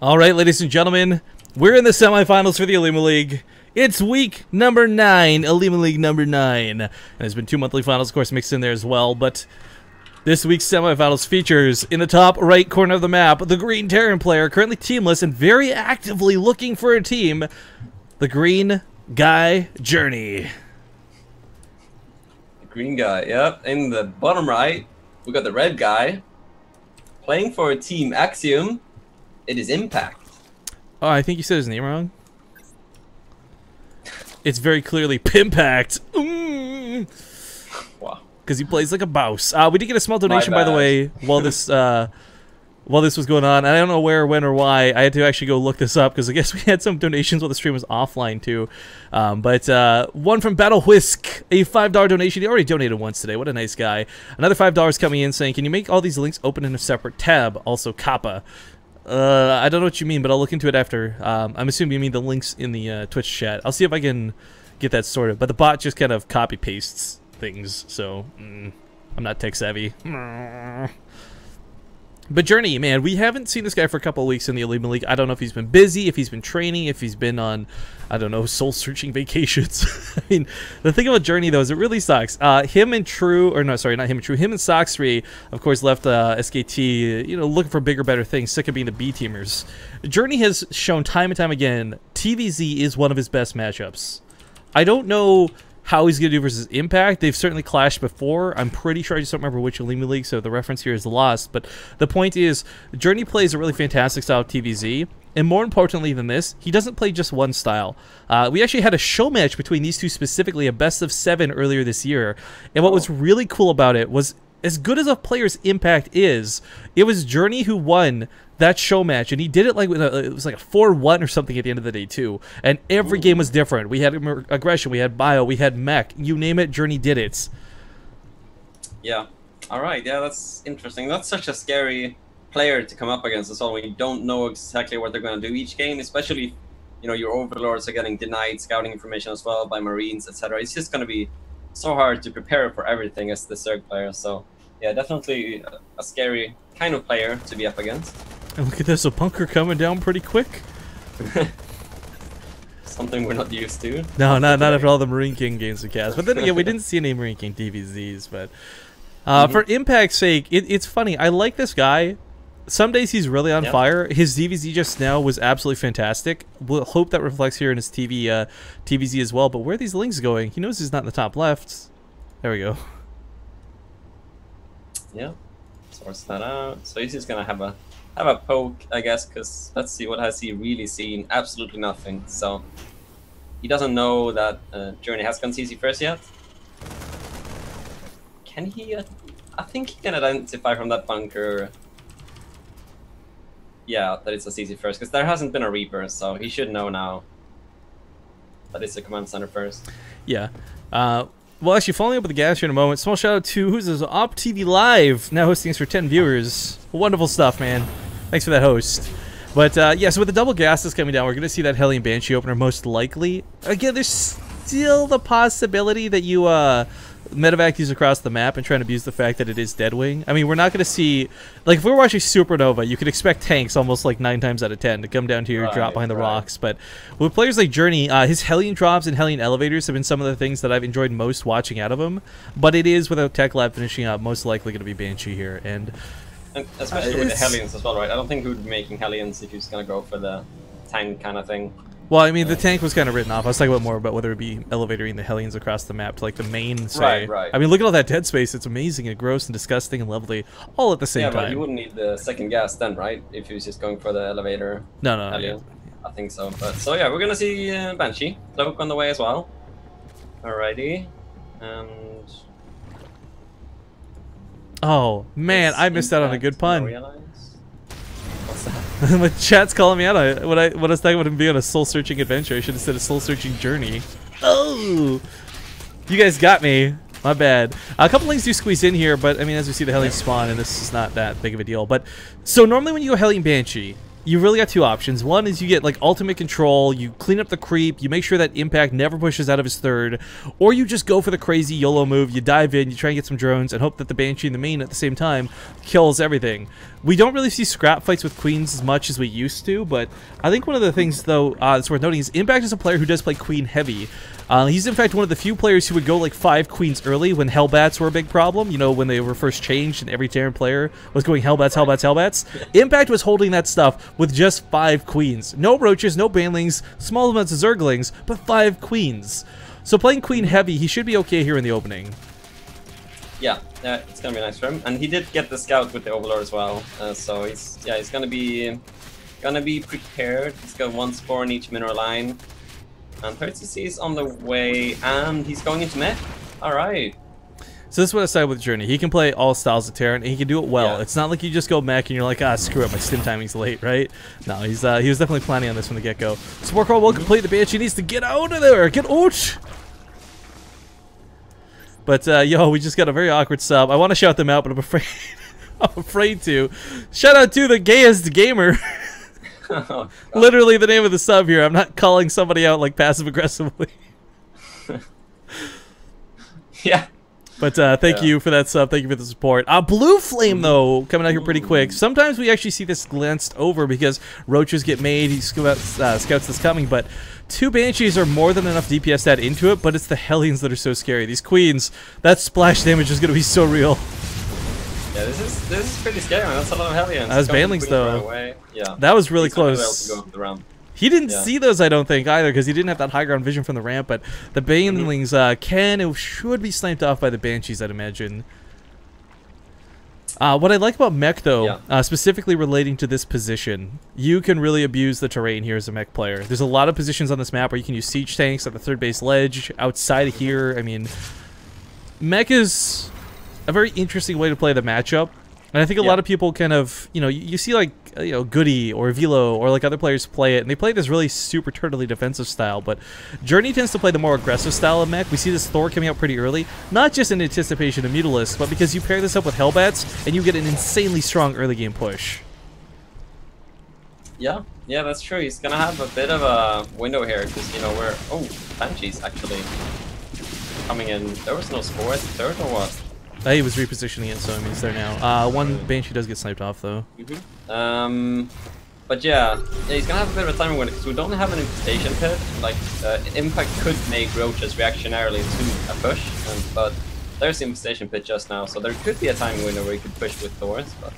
All right, ladies and gentlemen, we're in the semifinals for the OlimoLeague. It's week number 9, OlimoLeague number 9. And there's been 2 monthly finals, of course, mixed in there as well. But this week's semifinals features, in the top right corner of the map, the Green Terran player, currently teamless and very actively looking for a team, the Green Guy Journey. The Green Guy, yep. In the bottom right, we got the Red Guy playing for a team Axiom. It is Impact. Oh, I think you said his name wrong. It's very clearly Pimpact. Wow. Because he plays like a boss. We did get a small donation, by the way, while this was going on. I don't know where, when, or why. I had to actually go look this up because I guess we had some donations while the stream was offline too. But one from Battle Whisk, a $5 donation. He already donated once today. What a nice guy. Another $5 coming in saying, "Can you make all these links open in a separate tab?" Also, Kappa. I don't know what you mean, but I'll look into it after. I'm assuming you mean the links in the Twitch chat. I'll see if I can get that sorted. But the bot just kind of copy pastes things, so I'm not tech savvy. But Journey, man, we haven't seen this guy for a couple of weeks in the OlimoLeague. I don't know if he's been busy, if he's been training, if he's been on, I don't know, soul-searching vacations. I mean, the thing about Journey, though, is it really sucks. Him and Sox3, of course, left SKT, you know, looking for bigger, better things, sick of being the B-teamers. Journey has shown time and time again, TVZ is one of his best matchups. I don't know how he's going to do versus Impact. They've certainly clashed before. I'm pretty sure, I just don't remember which OlimoLeague, so the reference here is lost. But the point is, Journey plays a really fantastic style of TVZ, and more importantly than this, he doesn't play just one style. We actually had a show match between these two specifically, a best of 7 earlier this year, and what was really cool about it was, as good as a player's Impact is, it was Journey who won that show match, and he did it like with it was like a 4-1 or something at the end of the day too. And every game was different. We had aggression, we had bio, we had mech, you name it, Journey did it. Yeah. All right. Yeah, that's interesting. That's such a scary player to come up against as well. When you don't know exactly what they're going to do each game, especially, you know, your overlords are getting denied scouting information as well by Marines, etc. It's just going to be so hard to prepare for everything as the Zerg player. So yeah, definitely a scary kind of player to be up against. And look at this, a bunker coming down pretty quick. Something we're not used to. No, not after all the Marine King games we cast. But then again, we didn't see any Marine King DVZs. But for Impact's sake, it's funny. I like this guy. Some days he's really on fire. His DVZ just now was absolutely fantastic. We'll hope that reflects here in his TVZ as well. But where are these links going? He knows he's not in the top left. There we go. Yeah, source that out. So he's just gonna have a poke, I guess, because let's see, what has he really seen? Absolutely nothing. So he doesn't know that Journey has gone CC first yet. Can he? I think he can identify from that bunker. Yeah, that it's a CC first, because there hasn't been a Reaper, so he should know now that it's a command center first. Yeah. Well, actually, following up with the gas here in a moment, small shout out to who's this? Op TV Live, now hosting us for 10 viewers. Wonderful stuff, man. Thanks for that host. But yeah, so with the double gases coming down, we're going to see that Hellion Banshee opener most likely. Again, there's still the possibility that you medevac these across the map and try and abuse the fact that it is Deadwing. I mean, we're not going to see, like, if we were watching Supernova, you could expect tanks almost like 9 times out of 10 to come down here, drop behind the rocks. But with players like Journey, his Hellion drops and Hellion elevators have been some of the things that I've enjoyed most watching out of him. But it is, without Tech Lab finishing up, most likely going to be Banshee here. And especially with the Hellions as well, right? I don't think he would be making Hellions if he's going to go for the tank kind of thing. Well, I mean, the tank was kind of written off. I was talking more about whether it be elevatoring the Hellions across the map to, like, the main, say. Right. I mean, look at all that dead space. It's amazing and gross and disgusting and lovely all at the same time. Yeah, but you wouldn't need the second gas then, right? If he was just going for the elevator. No. Yeah. I think so. But so, yeah, we're going to see Banshee. Cloak on the way as well. Alrighty. And... oh, man, I missed out on a good pun. What's that? My chat's calling me out on it. When I was talking about him being on a soul-searching adventure, I should have said a soul-searching journey. Oh! You guys got me. My bad. A couple links do squeeze in here, but I mean, as we see the Hellion spawn, and this is not that big of a deal. But so normally when you go Hellion Banshee, you really got two options. One is you get like ultimate control, you clean up the creep, you make sure that Impact never pushes out of his third, or you just go for the crazy YOLO move, you dive in, you try and get some drones, and hope that the Banshee in the main at the same time kills everything. We don't really see scrap fights with Queens as much as we used to, but I think one of the things, though, that's worth noting is Impact is a player who does play Queen heavy. He's in fact one of the few players who would go like 5 Queens early when Hellbats were a big problem. You know, when they were first changed and every Terran player was going Hellbats, Hellbats, Hellbats. Impact was holding that stuff with just 5 Queens. No Roaches, no Banelings, small amounts of Zerglings, but 5 Queens. So playing Queen heavy, he should be okay here in the opening. Yeah, it's gonna be nice for him. And he did get the scout with the Overlord as well. So he's gonna be prepared. He's got 1 spore in each mineral line. And 30C is on the way, and he's going into mech. Alright. So this is what I said with Journey. He can play all styles of Terran, and he can do it well. Yeah. It's not like you just go mech and you're like, ah, screw it, my stim timing's late, right? No, he was definitely planning on this from the get-go. Support call will complete. The Banshee needs to get out of there. Get out! But, yo, we just got a very awkward sub. I want to shout them out, but I'm afraid I'm afraid to. Shout out to the gayest gamer. Oh, literally the name of the sub here. I'm not calling somebody out like passive aggressively. yeah. But thank you for that sub. Thank you for the support. Blue Flame, though, coming out here pretty quick. Sometimes we actually see this glanced over because Roaches get made. He scouts this coming, but 2 Banshees are more than enough DPS to add into it, but it's the Hellions that are so scary. These Queens, that splash damage is going to be so real. Yeah, this is pretty scary, man. That's a lot of Hellions. That was Banelings, though. Right, yeah. That was really He's not gonna close. be able to go up the ramp. He didn't see those, I don't think, either, because he didn't have that high ground vision from the ramp, but the Banelings should be sniped off by the Banshees, I'd imagine. What I like about mech, though, specifically relating to this position, you can really abuse the terrain here as a mech player. There's a lot of positions on this map where you can use siege tanks at the 3rd base ledge, outside of here. I mean, mech is a very interesting way to play the matchup. And I think a lot of people kind of, you see like, Goody or Velo or like other players play it, and they play this really super turtly defensive style, but Journey tends to play the more aggressive style of mech. We see this Thor coming out pretty early, not just in anticipation of Mutalisk, but because you pair this up with Hellbats, and you get an insanely strong early game push. Yeah, that's true. He's gonna have a bit of a window here, because, we're... Oh, Banshee's actually coming in. There was no spore at the 3rd or what? He was repositioning it, so I mean it's there now. One Banshee does get sniped off, though. But yeah, he's gonna have a bit of a timing window because we don't have an infestation pit. Like, Impact could make Roaches reactionarily to a push, but there's the infestation pit just now, so there could be a timing window where he could push with Thors. But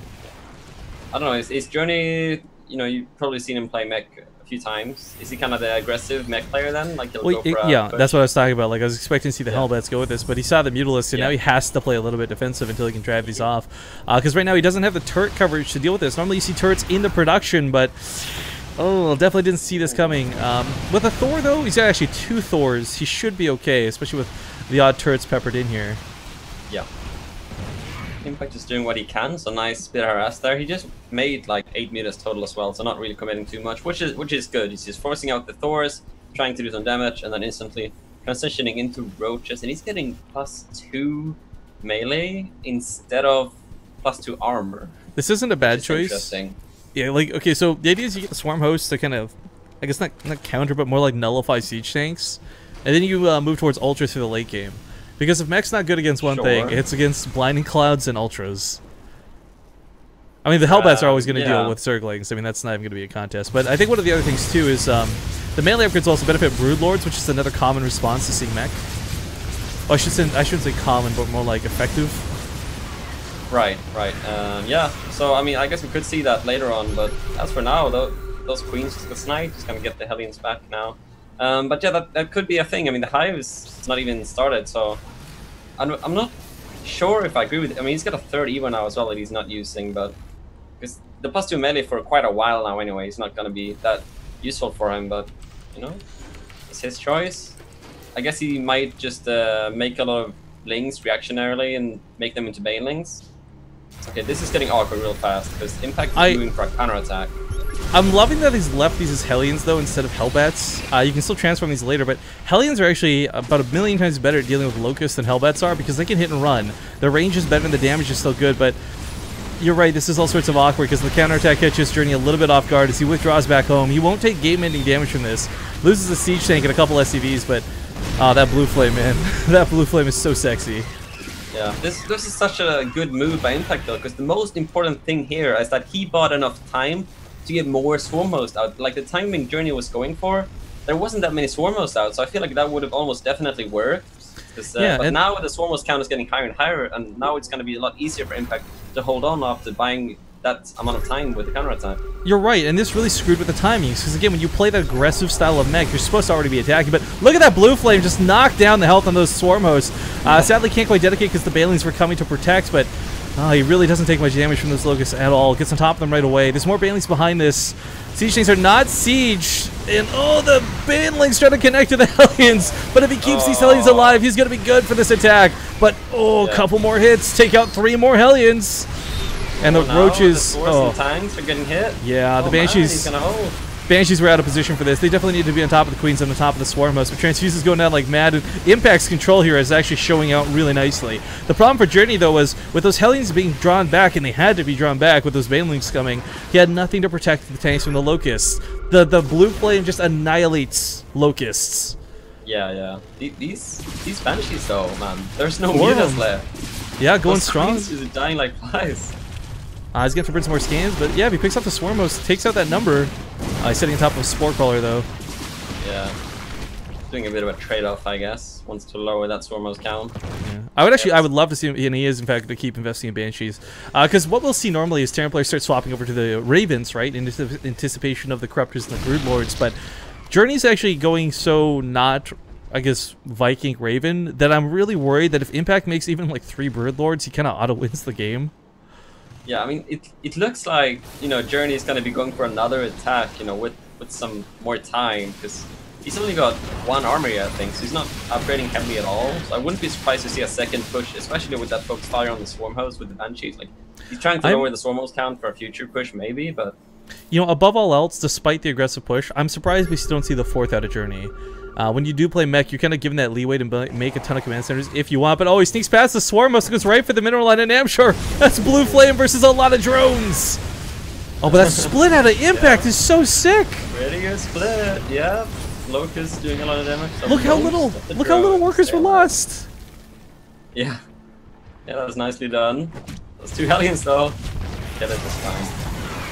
I don't know. Is Journey? You've probably seen him play mech a few times. Is he kind of the aggressive mech player then? Like he'll go for a push? That's what I was talking about. Like I was expecting to see the Hellbats go with this, but he saw the Mutalisk, and now he has to play a little bit defensive until he can drive these off. Because right now he doesn't have the turret coverage to deal with this. Normally you see turrets in the production, but definitely didn't see this coming. With a Thor though, he's got actually 2 Thors. He should be okay, especially with the odd turrets peppered in here. Yeah. Impact is doing what he can, so nice bit of harass there. He just made like 8 meters total as well, so not really committing too much, which is good. He's just forcing out the Thors, trying to do some damage, and then instantly transitioning into Roaches, and he's getting +2 melee instead of +2 armor. This isn't a bad choice. Interesting. Yeah, like, okay, so the idea is you get the Swarm Host to kind of, I guess not counter, but more like nullify siege tanks, and then you move towards Ultras through the late game. Because if mech's not good against one thing, it's against Blinding Clouds and Ultras. I mean, the Hellbats are always going to deal with Zerglings. I mean, that's not even going to be a contest. But I think one of the other things, too, is the melee upgrades also benefit Broodlords, which is another common response to seeing mech. Oh, I shouldn't say common, but more like effective. Right. Yeah, so, I mean, I guess we could see that later on, but as for now, those Queens just got sniped. Just going to get the Hellions back now. But yeah, that could be a thing. I mean, the Hive is not even started, so I'm not sure if I agree with it. I mean, he's got a 3rd Evo now as well that he's not using, but because the +2 melee for quite a while now anyway, it's not going to be that useful for him, but, it's his choice. I guess he might just make a lot of Lings reactionarily and make them into Banelings. Okay, this is getting awkward real fast, because Impact is doing for a counterattack. I'm loving that he's left these as Hellions, though, instead of Hellbats. You can still transform these later, but Hellions are actually about 1,000,000 times better at dealing with Locusts than Hellbats are, because they can hit and run. The range is better and the damage is still good, but You're right, this is all sorts of awkward because the counterattack catches Journey a little bit off guard as he withdraws back home. He won't take game-ending damage from this. Loses a siege tank and a couple SCVs, but that blue flame, man. That blue flame is so sexy. Yeah, this is such a good move by Impact though, because the most important thing here is that he bought enough time to get more Swarm Host out. Like the timing Journey was going for, there wasn't that many Swarm Hosts out, so I feel like that would have almost definitely worked. But now the Swarm Host count is getting higher and higher, and now it's going to be a lot easier for Impact to hold on after buying that amount of time with the counterattack. You're right, and this really screwed with the timings, because again, when you play that aggressive style of mech, you're supposed to already be attacking, but look at that blue flame just knock down the health on those Swarm Hosts. Sadly can't quite dedicate because the Banelings were coming to protect, but he really doesn't take much damage from those Locusts at all. Gets on top of them right away. There's more Banelings behind this. Siege Tanks are not sieged, and the Banelings trying to connect to the Hellions, but if he keeps these Hellions alive, he's going to be good for this attack. But a couple more hits, take out 3 more Hellions. And the Roaches, the tanks are getting hit. Yeah, the Banshees. Man, he's gonna hold. Banshees were out of position for this. They definitely need to be on top of the Queens and on top of the Swarm Host, but Transfuse is going down like mad, and Impact's control here is actually showing out really nicely. The problem for Journey, though, was with those Hellions being drawn back, and they had to be drawn back with those Banelings coming, he had nothing to protect the tanks from the Locusts. The blue flame just annihilates Locusts. Yeah. These Banshees, though, man, there's no mutas left. Yeah, going strong. He's dying like flies. He's going to burn some more scans, but yeah, if he picks up the Swarm Host, takes out that number. He's sitting on top of a Spore Crawler, though. Yeah. Doing a bit of a trade-off, I guess. Wants to lower that Swarm Host count. Yeah. I would love to see him, and he is, in fact, going to keep investing in Banshees. Because what we'll see normally is Terran players start swapping over to the Ravens, right, in anticipation of the Corruptors and the Brood Lords, but Journey's actually going so not, I guess, Viking Raven, that I'm really worried that if Impact makes even, like, 3 Brood Lords, he kind of auto-wins the game. Yeah, I mean, it looks like, Journey is going to be going for another attack, with some more time, because he's only got 1 armory, I think, so he's not upgrading heavily at all. So I wouldn't be surprised to see a second push, especially with that focus fire on the Swarm Host with the Banshees. Like, he's trying to lower the Swarm Host count for a future push, maybe, but... above all else, despite the aggressive push, I'm surprised we still don't see the 4th out of Journey. When you do play mech, you're kind of given that leeway to make a ton of command centers if you want, but he sneaks past the Swarm Host and goes right for the mineral line, and Amshore. That's blue flame versus a lot of drones. But that split out of Impact is so sick. Pretty good split, yeah. Locust doing a lot of damage. Look how little workers were lost. Yeah, that was nicely done. Those 2 Hellions though. Yeah, that was fine.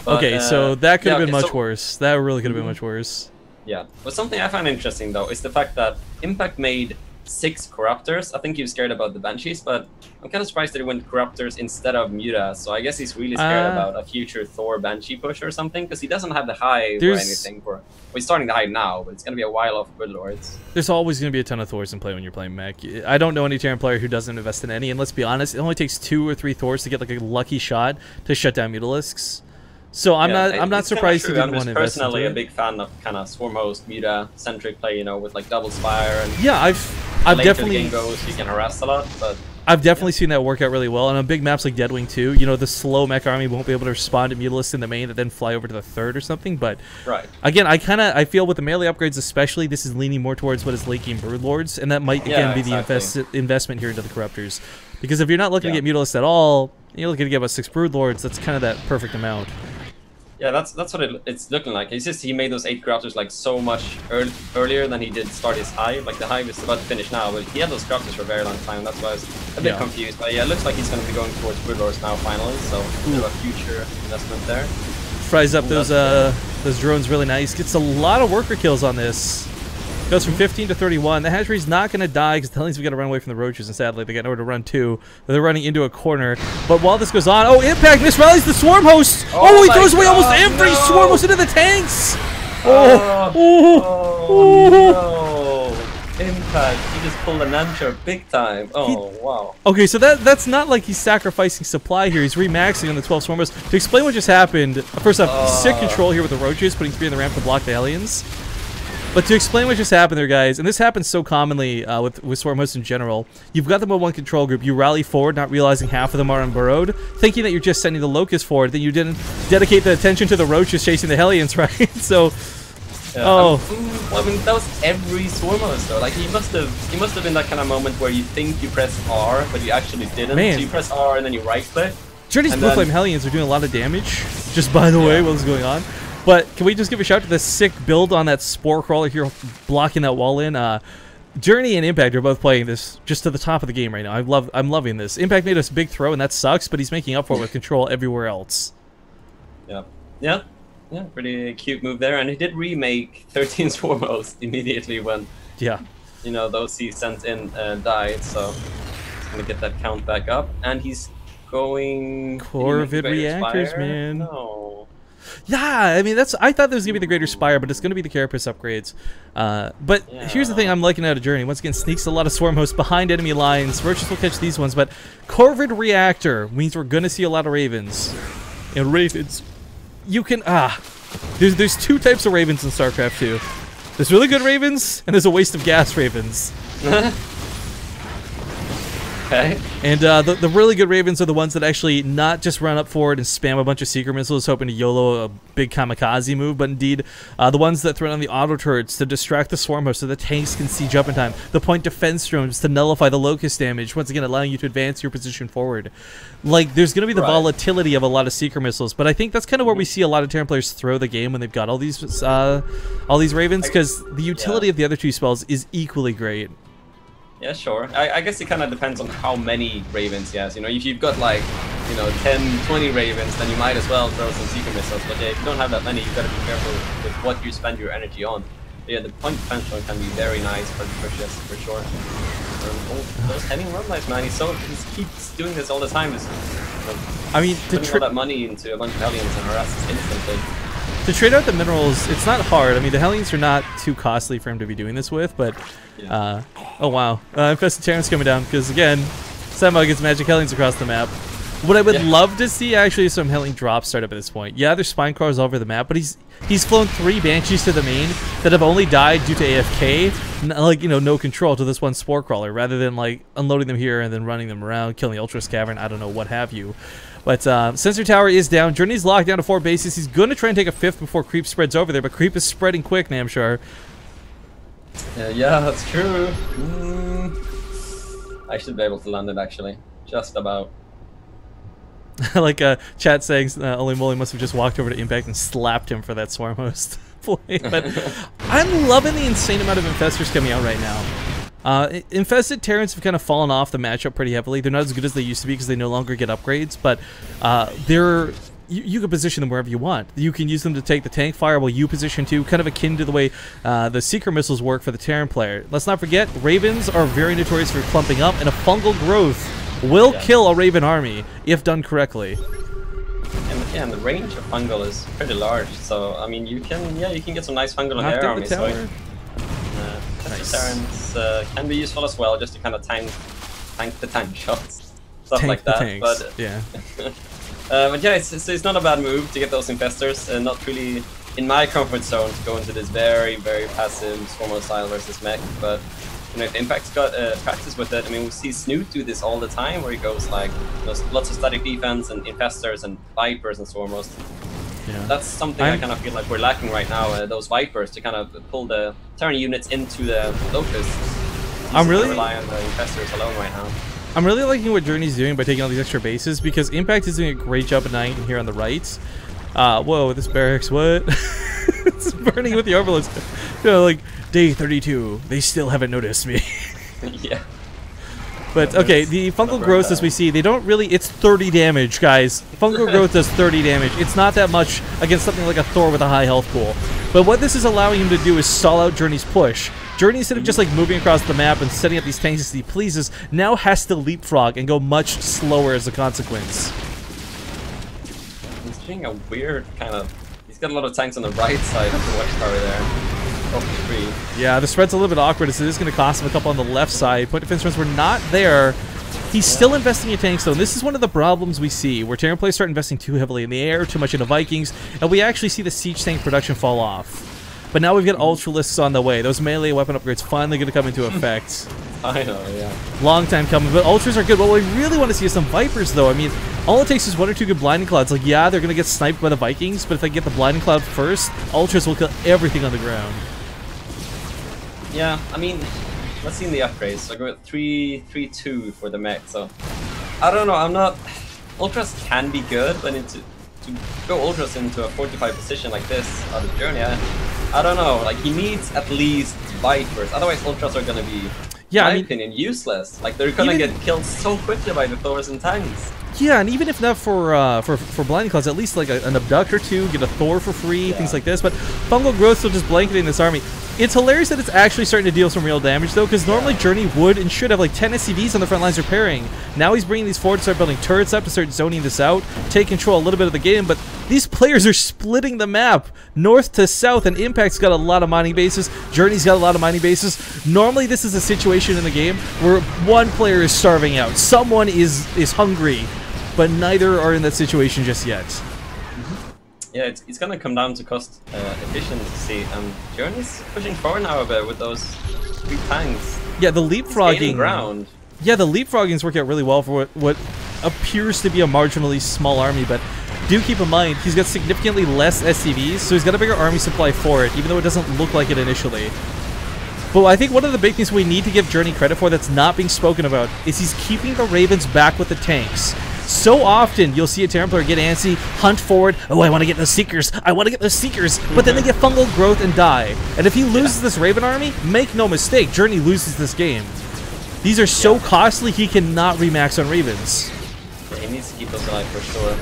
But, okay, so that could have been much worse. That really could have been much worse. Yeah, but something I find interesting though is the fact that Impact made 6 Corruptors. I think he was scared about the Banshees, but I'm kind of surprised that he went Corruptors instead of Mutas. So I guess he's really scared about a future Thor Banshee push or something, because he doesn't have the hive or anything for. Well, he's starting the hive now, but it's gonna be a while off Good Lords. There's always gonna be a ton of Thors in play when you're playing mech. I don't know any Terran player who doesn't invest in any, and let's be honest, it only takes 2 or 3 Thors to get like a lucky shot to shut down Mutalisks. So I'm not surprised he didn't want to invest into it. I'm personally a big fan of kind of Swarm Host, Muta-centric play, with like double Spire and I've definitely the game goes, you can harass a lot, but I've definitely seen that work out really well, and on big maps like Deadwing 2, the slow mech army won't be able to respond to Mutalisks in the main and then fly over to the 3rd or something, but again, I feel with the melee upgrades especially, this is leaning more towards what is late game Brood Lords, and that might again be the investment here into the Corruptors. Because if you're not looking to get Mutalisks at all, you're looking to get about 6 Brood Lords, that's kind of that perfect amount. Yeah, that's what it's looking like. It's just he made those 8 Corruptors like so much earlier than he did start his hive. Like the hive is about to finish now, but he had those Corruptors for a very long time. That's why I was a bit confused. But yeah, it looks like he's going to be going towards Brood Lords now finally. So a bit of a future investment there. Fries up those drones really nice. Gets a lot of worker kills on this. Goes from 15 to 31. The hatchery's not going to die because the Hellions have got to run away from the Roaches, and sadly they got nowhere to run to. They're running into a corner. But while this goes on, Impact misrallies the Swarm Host! He throws away almost every Swarm Host into the tanks! No! Impact, he just pulled an Amshore big time. Wow. Okay, so that's not like he's sacrificing supply here. He's remaxing on the 12 Swarm Hosts. To explain what just happened, first off, sick control here with the Roaches, putting 3 in the ramp to block the Hellions. But to explain what just happened there, guys, and this happens so commonly with Swarm Hosts in general, you've got them on one control group, you rally forward, not realizing half of them are unburrowed, thinking that you're just sending the Locust forward, then you didn't dedicate the attention to the Roaches chasing the Hellions, right? So, I mean, that was every Swarm Host, though. Like, he must have been that kind of moment where you think you press R, but you actually didn't. So you press R and then you right-click. Journey's Blue Flame Hellions are doing a lot of damage, just by the way, what's going on. But can we just give a shout to the sick build on that Spore Crawler here, blocking that wall in? Journey and Impact are both playing this just to the top of the game right now. I'm loving this. Impact made us big throw, and that sucks, but he's making up for it with control everywhere else. Yeah, pretty cute move there, and he did remake 13's Foremost immediately when you know those he sent in died, so he's gonna get that count back up, and he's going Corvid Reactors, Spire? man. No. Yeah, I mean I thought that was gonna be the Greater Spire, but it's gonna be the Carapace upgrades. But here's the thing I'm liking out of Journey. Once again, sneaks a lot of Swarm Hosts behind enemy lines. Roaches will catch these ones, but Corvid Reactor means we're gonna see a lot of Ravens. And Ravens, you can there's two types of Ravens in StarCraft 2. There's really good Ravens, and there's a waste of gas Ravens. Okay. And the really good Ravens are the ones that actually not just run up forward and spam a bunch of Seeker Missiles hoping to YOLO a big kamikaze move, but indeed the ones that throw on the auto turrets to distract the Swarm Host so the tanks can siege up in time. The point defense drones to nullify the Locust damage, once again allowing you to advance your position forward. Like, there's going to be the volatility of a lot of Seeker Missiles, but I think that's kind of where we see a lot of Terran players throw the game when they've got all these Ravens, because the utility of the other two spells is equally great. Yeah, sure. I guess it kind of depends on how many Ravens he has. You know, if you've got like, 10, 20 Ravens, then you might as well throw some Seeker Missiles. But yeah, if you don't have that many, you've got to be careful with what you spend your energy on. But yeah, the point defense one can be very nice for Chess, for sure. Those heading run lights, man, he keeps doing this all the time. I mean, putting all that money into a bunch of Hellions and harass instantly. To trade out the minerals, it's not hard. I mean, the Hellions are not too costly for him to be doing this with, but... oh, wow. Infested Terran's coming down, because, again, Sammo gets Magic Hellions across the map. What I would love to see, actually, is some Hellion drops start up at this point. Yeah, there's Spine Crawlers all over the map, but he's flown 3 Banshees to the main that have only died due to AFK, like, no control to this one Spore Crawler, rather than, like, unloading them here and then running them around, killing the Ultras Cavern, I don't know, what have you. But Sensor Tower is down. Journey's locked down to 4 bases. He's going to try and take a 5th before Creep spreads over there, but Creep is spreading quick, Namshar. Yeah, that's true. I should be able to land it, actually. Just about. Like chat saying OlimoLeague must have just walked over to Impact and slapped him for that Swarm Host play. But I'm loving the insane amount of Infestors coming out right now. Infested Terrans have kind of fallen off the matchup pretty heavily. They're not as good as they used to be because they no longer get upgrades, but you can position them wherever you want. You can use them to take the tank fire while you position too, kind of akin to the way the Seeker Missiles work for the Terran player. Let's not forget, Ravens are very notorious for clumping up, and a fungal growth will kill a Raven army if done correctly. And the range of fungal is pretty large, so I mean you can get some nice fungal on their army. So Terrans can be useful as well, just to kind of tank the tank shots, stuff like that. But yeah. But yeah, it's not a bad move to get those Infestors, and not really in my comfort zone to go into this very, very passive Swarmo style versus mech. But if Impact's got practice with it, I mean, we see Snoot do this all the time, where he goes like lots of static defense and Infestors and Vipers and Swarmos. Yeah. That's something I kind of feel like we're lacking right now. Those Vipers to kind of pull the Terran units into the Locusts. I'm really rely on the Infestors alone right now. I'm really liking what Journey's doing by taking all these extra bases, because Impact is doing a great job at night here on the right. Whoa, this barracks, what? It's burning with the overloads. Like, day 32, they still haven't noticed me. Yeah. But, okay, the fungal growth, as we see, they don't really... It's 30 damage, guys. Fungal growth does 30 damage. It's not that much against something like a Thor with a high health pool. But what this is allowing him to do is stall out Journey's push. Journey, instead of just like moving across the map and setting up these tanks as he pleases, now has to leapfrog and go much slower as a consequence. He's doing a weird kind of... He's got a lot of tanks on the right side of the watchtower there. Yeah, the spread's a little bit awkward, so it is going to cost him a couple on the left side. Point defense runs were not there. He's still investing in tanks, though, and this is one of the problems we see, where Terran players start investing too heavily in the air, too much into Vikings, and we actually see the siege tank production fall off. But now we've got Ultralisks on the way. Those melee weapon upgrades finally going to come into effect. I know, yeah. Long time coming, but Ultras are good. What we really want to see is some Vipers, though. I mean, all it takes is 1 or 2 good Blinding Clouds. Like, yeah, they're going to get sniped by the Vikings, but if they get the Blinding Cloud first, Ultras will kill everything on the ground. Yeah, I mean, let's see in the upgrades. So I go with 3-3-2 for the mech, so... I don't know, I'm not Ultras can be good, but to go Ultras into a 45 position like this out of Journey, I don't know. Like, he needs at least Vipers, otherwise Ultras are gonna be, in my opinion, useless. Like, they're gonna get killed so quickly by the Thors and tanks. Yeah, and even if not for Blinding Clouds, at least like an Abduct or two, get a Thor for free, things like this. But Fungal Growth still just blanketing this army. It's hilarious that it's actually starting to deal some real damage, though, because normally Journey would and should have like 10 SCVs on the front lines repairing. Now he's bringing these forward to start building turrets up to start zoning this out, take control a little bit of the game, but these players are splitting the map north to south, and Impact's got a lot of mining bases, Journey's got a lot of mining bases. Normally this is a situation in the game where one player is starving out, someone is hungry, but neither are in that situation just yet. Yeah, it's gonna come down to cost efficiency, and Journey's pushing forward now a bit with those 3 tanks. Yeah, the leapfrogging. Ground. Yeah, the leapfrogging is working out really well for what appears to be a marginally small army, but do keep in mind he's got significantly less SCVs, so he's got a bigger army supply for it, even though it doesn't look like it initially. But I think one of the big things we need to give Journey credit for that's not being spoken about is he's keeping the Ravens back with the tanks. So often you'll see a Terran player get antsy, hunt forward, oh, I want to get those Seekers, I want to get those Seekers, but then they get Fungal Growth and die. And if he loses this Raven army, make no mistake, Journey loses this game. These are so costly, he cannot remax on Ravens. Yeah, he needs to keep those alive for sure.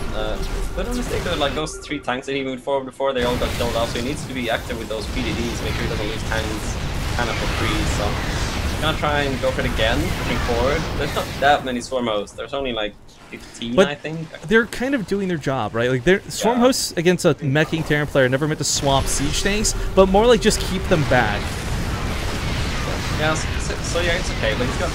But no mistake though, like those 3 tanks that he moved forward before, they all got killed off, so he needs to be active with those PDDs, make sure he doesn't lose tanks kind of for free, so he's gonna try and go for it again, pushing forward. There's not that many Swarm Hosts, there's only like 15, but I think. They're kind of doing their job, right? Like, Swarm Hosts against a meching Terran player never meant to swamp siege tanks, but more like just keep them back. Yeah, so yeah, it's okay, but he's got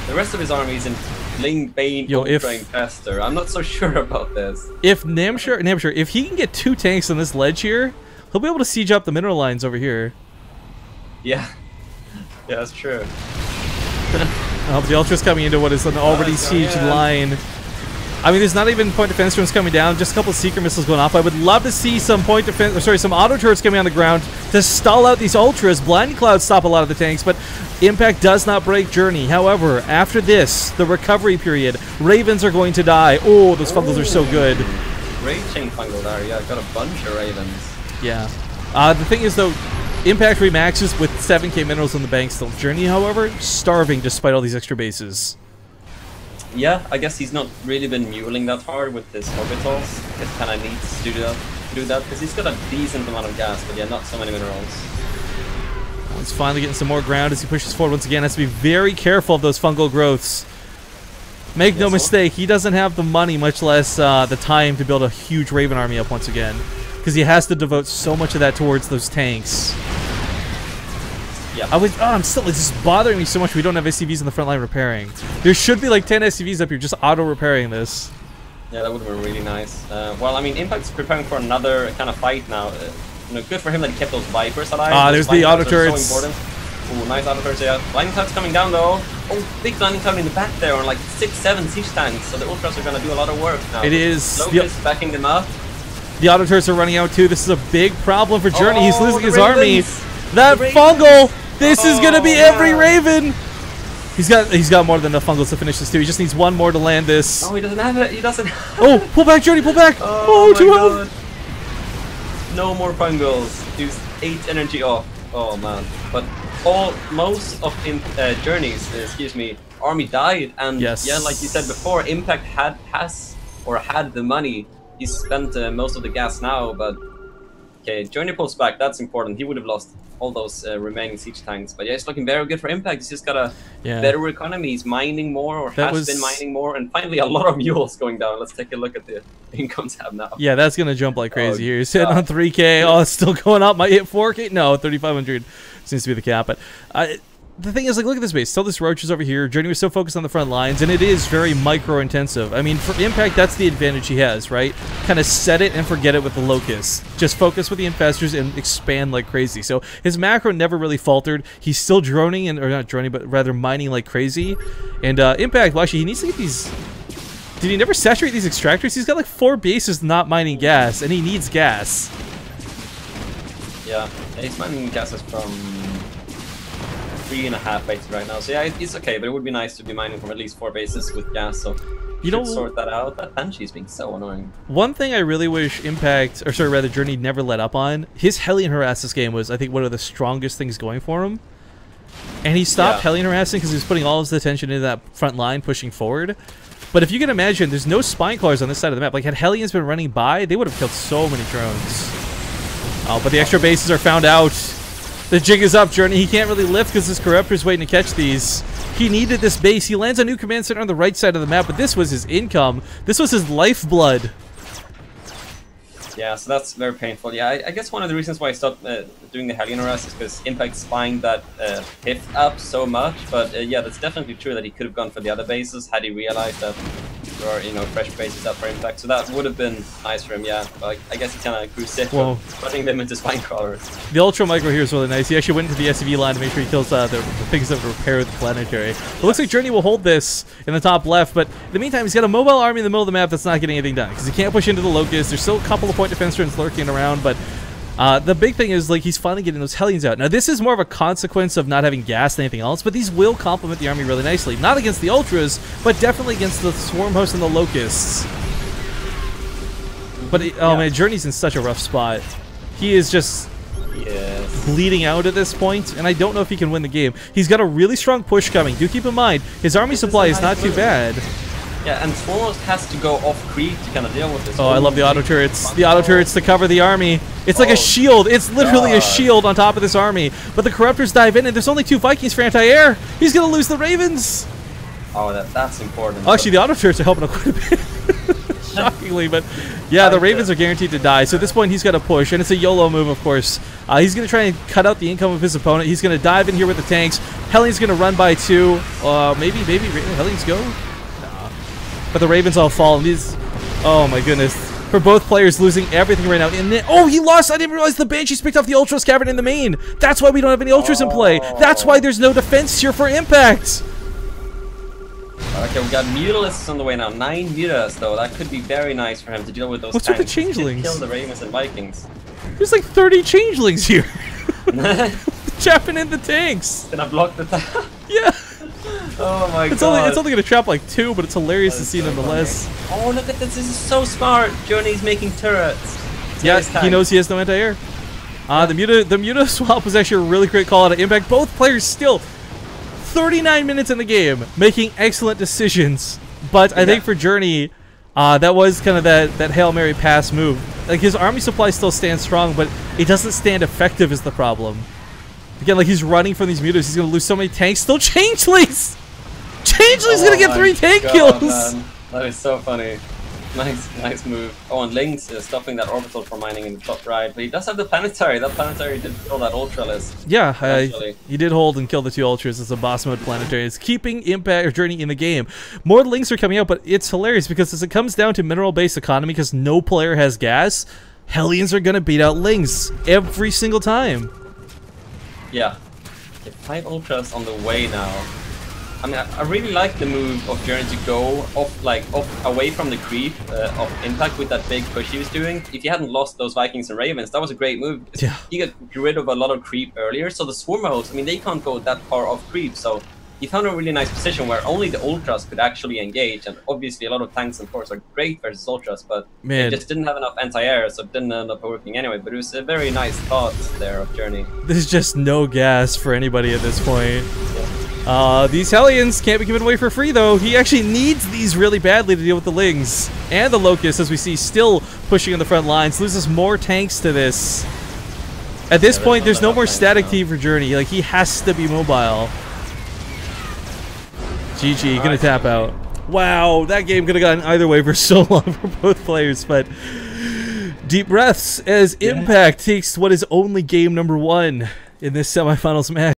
the rest of his armies in Ling, Bane, Ultra, and Caster. I'm not so sure about this. If Namshur, if he can get 2 tanks on this ledge here, he'll be able to siege up the mineral lines over here. Yeah. Yeah, that's true. Oh, but the Ultra's coming into what is an already sieged line. I mean, there's not even point defense rooms coming down, just a couple of Seeker missiles going off. I would love to see some point defense, or sorry, some auto turrets coming on the ground to stall out these Ultras. Blinding Clouds stop a lot of the tanks, but Impact does not break Journey. However, after this, the recovery period, Ravens are going to die. Oh, those Fungals are so good. Raging Fungal there, yeah, got a bunch of Ravens. Yeah. The thing is, though, Impact remaxes with 7k minerals in the bank still. Journey, however, starving despite all these extra bases. Yeah, I guess he's not really been muling that hard with his orbitals. It kind of needs to do that because he's got a decent amount of gas, but yeah, not so many minerals. He's finally getting some more ground as he pushes forward once again. Has to be very careful of those fungal growths. Make no mistake, he doesn't have the money, much less the time to build a huge Raven army up once again, because he has to devote so much of that towards those tanks. Yeah. I'm still, it's just bothering me so much we don't have SCVs in the front line repairing. There should be like 10 SCVs up here just auto repairing this. Yeah, that would have been really nice. Well, I mean, Impact's preparing for another kind of fight now. You know, good for him that he kept those Vipers alive. There's the auto turrets. So important. Ooh, nice auto turrets, yeah. Blinding Cloud's coming down though. Oh, big Blinding Cloud in the back there on like 6-7 siege tanks. So the Ultras are gonna do a lot of work now. It is. Locust backing them up. The auto turrets are running out too. This is a big problem for Journey. He's losing his army. That fungal. This is gonna be every Raven. He's got more than enough fungals to finish this too. He just needs one more to land this. Oh, he doesn't have it. He doesn't. Oh, pull back, Journey, pull back. Oh, too health. No more fungals. Use 8 energy off. Oh man. But most of Journey's, army died, and yeah, like you said before, Impact had the money. He spent most of the gas now, but okay, Journey pulls back. That's important. He would have lost all those remaining siege tanks, but yeah, it's looking very good for Impact. He's just got a better economy. He's mining more, or has been mining more, and finally a lot of mules going down. Let's take a look at the income tab now. Yeah, that's gonna jump like crazy here. He's sitting on 3k. Oh, it's still going up. Might hit 4k. No, 3,500 seems to be the cap. But the thing is, like, look at this base. Still this Roach is over here. Journey was so focused on the front lines, and it is very micro-intensive. I mean, for Impact, that's the advantage he has, right? Kind of set it and forget it with the Locust. Just focus with the Infestors and expand like crazy. So his macro never really faltered. He's still droning, or not droning, but rather mining like crazy. And Impact, well, actually, he needs to get these... Did he never saturate these extractors? He's got like 4 bases not mining gas, and he needs gas. Yeah, he's mining gases from 3.5 bases right now. So yeah, it's okay, but it would be nice to be mining from at least 4 bases with gas. So You know, sort that out. That Banshee's being so annoying. One thing I really wish Impact, or sorry, rather Journey never let up on, his Hellion Harass this game was, I think, one of the strongest things going for him. And he stopped Hellion Harassing because he was putting all his attention into that front line, pushing forward. But if you can imagine, there's no Spine Claws on this side of the map. Like, had Hellions been running by, they would have killed so many drones. Oh, but the extra bases are found out. The jig is up, Journey. He can't really lift because this Corruptor's waiting to catch these. He needed this base. He lands a new command center on the right side of the map, but this was his income. This was his lifeblood. Yeah, so that's very painful. Yeah, I guess one of the reasons why I stopped doing the Hellion Harass is because Impact spying that Piff up so much. But yeah, that's definitely true that he could have gone for the other bases had he realized that there are, you know, fresh bases up for Impact. So that would have been nice for him, yeah. But I guess he kind of grew sick of putting them into Spine Crawlers. The Ultra Micro here is really nice. He actually went into the SCV line to make sure he kills the things that repair the planetary. It looks like Journey will hold this in the top left, but in the meantime, he's got a mobile army in the middle of the map that's not getting anything done because he can't push into the Locust. There's still a couple of point defense turns lurking around, but the big thing is, like, he's finally getting those Hellions out. Now, this is more of a consequence of not having gas than anything else, but these will complement the army really nicely. Not against the Ultras, but definitely against the Swarm Host and the Locusts. But, oh man, Journey's in such a rough spot. He is just bleeding out at this point, and I don't know if he can win the game. He's got a really strong push coming. Do keep in mind, his army supply is not too bad. Yeah, and Swarmhost has to go off creep to kind of deal with this. Oh, I love the auto turrets. The auto turrets to cover the army. It's like a shield. It's literally a shield on top of this army. But the Corruptors dive in, and there's only 2 Vikings for anti-air. He's going to lose the Ravens. Oh, that's important. Oh, actually, the auto turrets are helping him quite a bit. Shockingly, but yeah, the Ravens are guaranteed to die. So at this point, he's got to push, and it's a YOLO move, of course. He's going to try and cut out the income of his opponent. He's going to dive in here with the tanks. Hellion's going to run by 2. Maybe Hellion's go. But the Ravens all fall, and these... Oh my goodness. For both players losing everything right now. And then, oh, he lost! I didn't realize the Banshees picked off the Ultras Cavern in the main! That's why we don't have any Ultras in play! That's why there's no defense here for Impact! Okay, we got Mutalisks on the way now. 9 Mutas, though. That could be very nice for him to deal with those tanks. What's with the Changelings? Kill the Ravens and Vikings. There's like 30 Changelings here! Chapping in the tanks! Gonna block the tank? Yeah! Oh my god. It's only gonna trap like 2, but it's hilarious to see nonetheless. Oh, look at this. This is so smart. Journey's making turrets. Yeah, he knows he has no anti-air. The Muta swap was actually a really great call out of Impact. Both players still 39 minutes in the game, making excellent decisions. But I think for Journey, that was kind of that Hail Mary pass move. Like, his army supply still stands strong, but it doesn't stand effective is the problem. Again, like, he's running from these Mutas. He's going to lose so many tanks. Still Changelings! Changelings going to get 3 tank kills! Man. That is so funny. Nice move. Oh, and Lynx is stopping that orbital from mining in the top right. But he does have the planetary. That planetary did kill that Ultralisk. Yeah, he did hold and kill the 2 Ultras as a boss mode planetary. It's keeping Impact or Journey in the game. More Lynx are coming out, but it's hilarious because as it comes down to mineral-based economy, because no player has gas, Hellions are going to beat out Lynx every single time. Yeah. 5 Ultras on the way now. I mean, I really like the move of Journey to go off away from the creep of Impact with that big push he was doing. If he hadn't lost those Vikings and Ravens, that was a great move. Yeah. He got rid of a lot of creep earlier, so the Swarm Hosts, I mean, they can't go that far off creep, so he found a really nice position where only the Ultras could actually engage, and obviously a lot of tanks and force are great versus Ultras, but they just didn't have enough anti-air, so it didn't end up working anyway. But it was a very nice thought there of Journey. There's just no gas for anybody at this point. Yeah. These Hellions can't be given away for free, though. He actually needs these really badly to deal with the Lings. And the Locusts, as we see, still pushing on the front lines. Loses more tanks to this. At this point, there's no more static team for Journey. Like, he has to be mobile. GG, gonna tap out. Wow, that game could have gone either way for so long for both players, but deep breaths as Impact takes what is only game number 1 in this semifinals match.